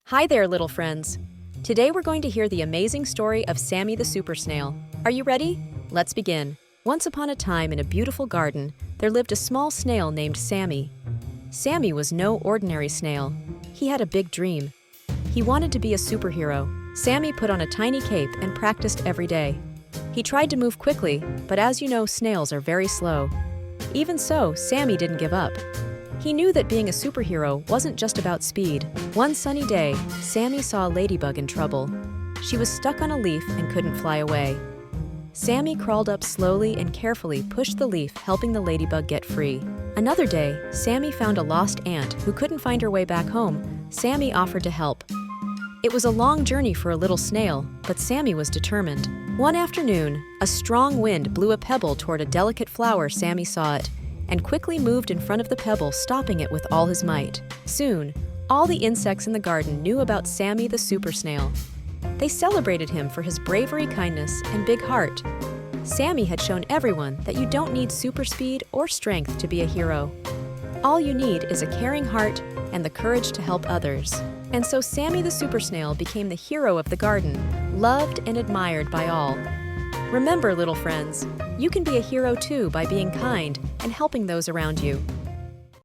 Hi there, little friends. Today we're going to hear the amazing story of Sammy the Super Snail. Are you ready? Let's begin. Once upon a time in a beautiful garden, there lived a small snail named Sammy. Sammy was no ordinary snail. He had a big dream. He wanted to be a superhero. Sammy put on a tiny cape and practiced every day. He tried to move quickly, but as you know, snails are very slow. Even so, Sammy didn't give up. He knew that being a superhero wasn't just about speed. One sunny day, Sammy saw a ladybug in trouble. She was stuck on a leaf and couldn't fly away. Sammy crawled up slowly and carefully pushed the leaf, helping the ladybug get free. Another day, Sammy found a lost ant who couldn't find her way back home. Sammy offered to help. It was a long journey for a little snail, but Sammy was determined. One afternoon, a strong wind blew a pebble toward a delicate flower. Sammy saw it and quickly moved in front of the pebble, stopping it with all his might. Soon, all the insects in the garden knew about Sammy the Super Snail. They celebrated him for his bravery, kindness, and big heart. Sammy had shown everyone that you don't need super speed or strength to be a hero. All you need is a caring heart and the courage to help others. And so Sammy the Super Snail became the hero of the garden, loved and admired by all. Remember, little friends, you can be a hero too by being kind and helping those around you.